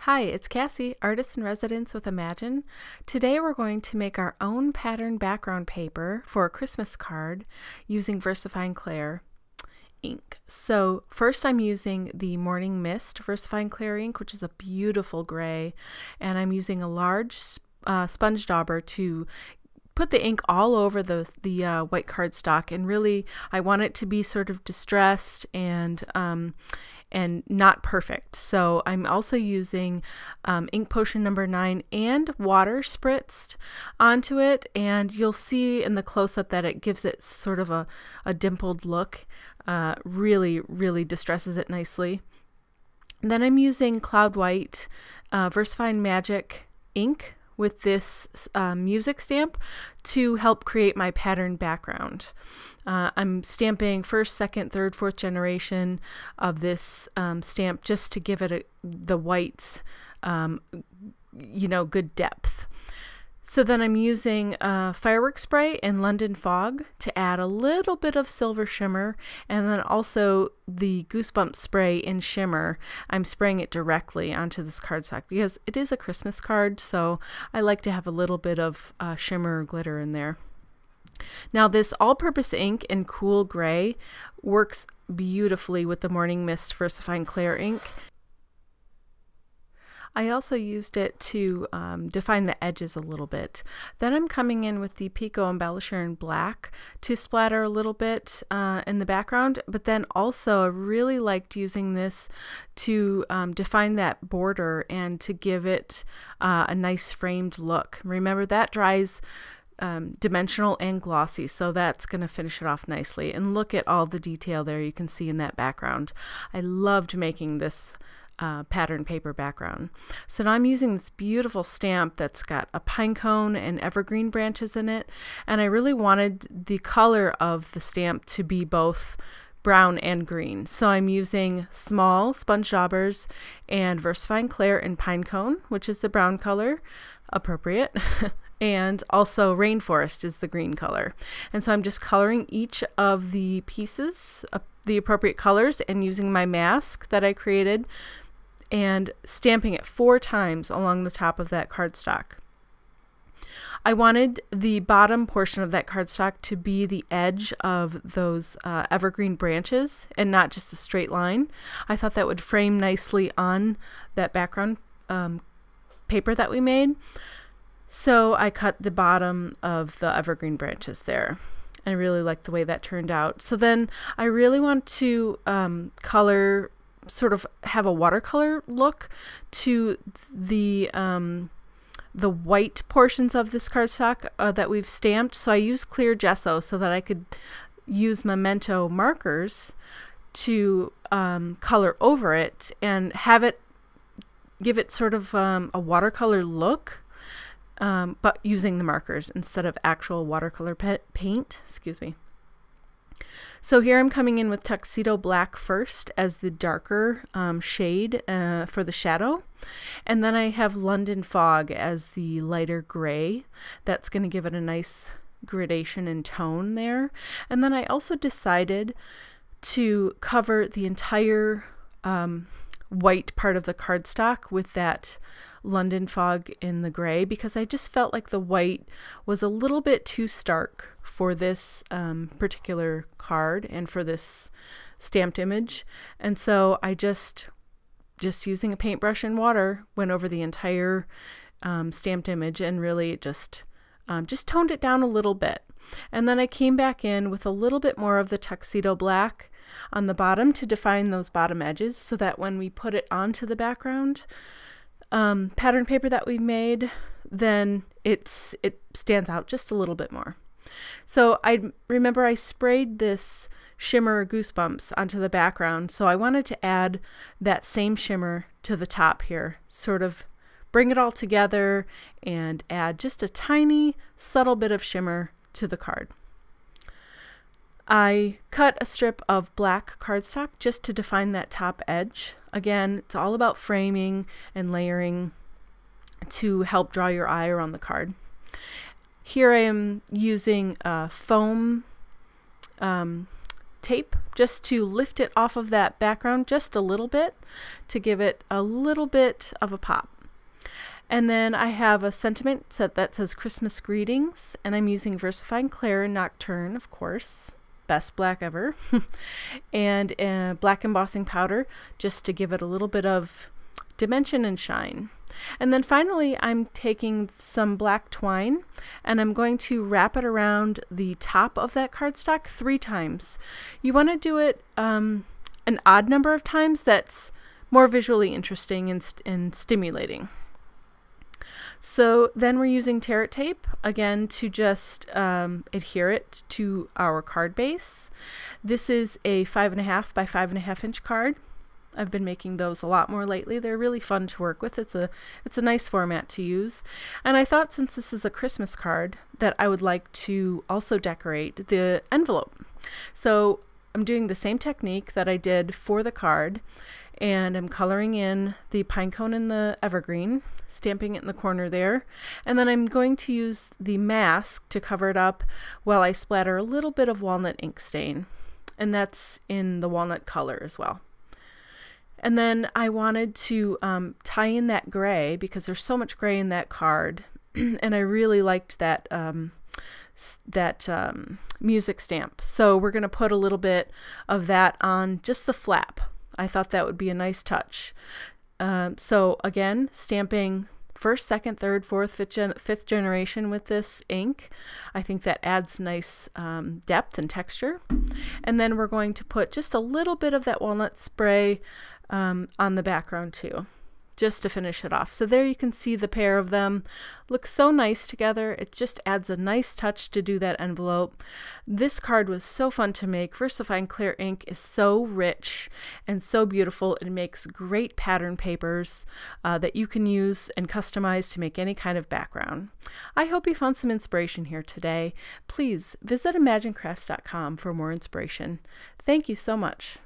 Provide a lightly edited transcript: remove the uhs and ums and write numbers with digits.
Hi, it's Cassie, artist in residence with Imagine. Today we're going to make our own pattern background paper for a Christmas card using VersaFine Clair Ink. So first I'm using the Morning Mist VersaFine Clair Ink, which is a beautiful gray, and I'm using a large sponge dauber to put the ink all over the white cardstock, and really I want it to be sort of distressed and not perfect. So I'm also using ink potion number 9 and water spritzed onto it, and you'll see in the close-up that it gives it sort of a dimpled look. Really distresses it nicely. And then I'm using Cloud White VersaFine Magic ink with this music stamp to help create my pattern background. I'm stamping first, second, third, fourth generation of this stamp just to give it the whites, good depth. So then I'm using firework spray and London fog to add a little bit of silver shimmer, and then also the goosebump spray in shimmer. I'm spraying it directly onto this cardstock because it is a Christmas card, so I like to have a little bit of shimmer or glitter in there. Now this all-purpose ink in cool gray works beautifully with the Morning Mist VersaFine Clair Ink. I also used it to define the edges a little bit. Then I'm coming in with the Pico Embellisher in black to splatter a little bit in the background, but then also I really liked using this to define that border and to give it a nice framed look. Remember, that dries dimensional and glossy, so that's going to finish it off nicely. And look at all the detail there you can see in that background. I loved making this pattern paper background. So now I'm using this beautiful stamp that's got a pine cone and evergreen branches in it, and I really wanted the color of the stamp to be both brown and green. So I'm using small sponge daubers and VersaFine Clair in pine cone, which is the brown color, appropriate. And also rainforest is the green color. And so I'm just coloring each of the pieces, the appropriate colors, and using my mask that I created and stamping it 4 times along the top of that cardstock. I wanted the bottom portion of that cardstock to be the edge of those evergreen branches and not just a straight line. I thought that would frame nicely on that background paper that we made. So I cut the bottom of the evergreen branches there. I really like the way that turned out. So then I really want to color, sort of have a watercolor look to the white portions of this cardstock that we've stamped. So I used clear gesso so that I could use memento markers to color over it and have it give it sort of a watercolor look. But using the markers instead of actual watercolor paint, excuse me. So here I'm coming in with Tuxedo Black first as the darker shade for the shadow. And then I have London Fog as the lighter gray. That's going to give it a nice gradation and tone there. And then I also decided to cover the entire white part of the cardstock with that London Fog in the gray, because I just felt like the white was a little bit too stark for this particular card and for this stamped image. And so I just using a paintbrush and water went over the entire stamped image and really just toned it down a little bit. And then I came back in with a little bit more of the Tuxedo Black on the bottom to define those bottom edges, so that when we put it onto the background pattern paper that we made, then it stands out just a little bit more. So I remember I sprayed this shimmer Goosebumps onto the background, so I wanted to add that same shimmer to the top here, sort of bring it all together and add just a tiny subtle bit of shimmer to the card. I cut a strip of black cardstock just to define that top edge. Again, it's all about framing and layering to help draw your eye around the card. Here I am using foam tape just to lift it off of that background just a little bit to give it a little bit of a pop. And then I have a sentiment set that says Christmas greetings, and I'm using VersaFine Clair Nocturne, of course, best black ever, and black embossing powder just to give it a little bit of dimension and shine. And then finally I'm taking some black twine and I'm going to wrap it around the top of that cardstock 3 times. You want to do it an odd number of times that's more visually interesting and stimulating. So then we're using Tear tape again to just adhere it to our card base. This is a 5.5 by 5.5 inch card. I've been making those a lot more lately. They're really fun to work with. It's a nice format to use. And I thought since this is a Christmas card that I would like to also decorate the envelope. So I'm doing the same technique that I did for the card, and I'm coloring in the pine cone and the evergreen, stamping it in the corner there, and then I'm going to use the mask to cover it up while I splatter a little bit of walnut ink stain, and that's in the walnut color as well. And then I wanted to tie in that gray because there's so much gray in that card, and I really liked that music stamp. So we're going to put a little bit of that on just the flap. I thought that would be a nice touch. So again, stamping first, second, third, fourth, fifth generation with this ink. I think that adds nice depth and texture. And then we're going to put just a little bit of that walnut spray on the background too, just to finish it off. So there you can see the pair of them look so nice together. It just adds a nice touch to do that envelope. This card was so fun to make. VersaFine Clair Ink is so rich and so beautiful. It makes great pattern papers that you can use and customize to make any kind of background. I hope you found some inspiration here today. Please visit imaginecrafts.com for more inspiration. Thank you so much.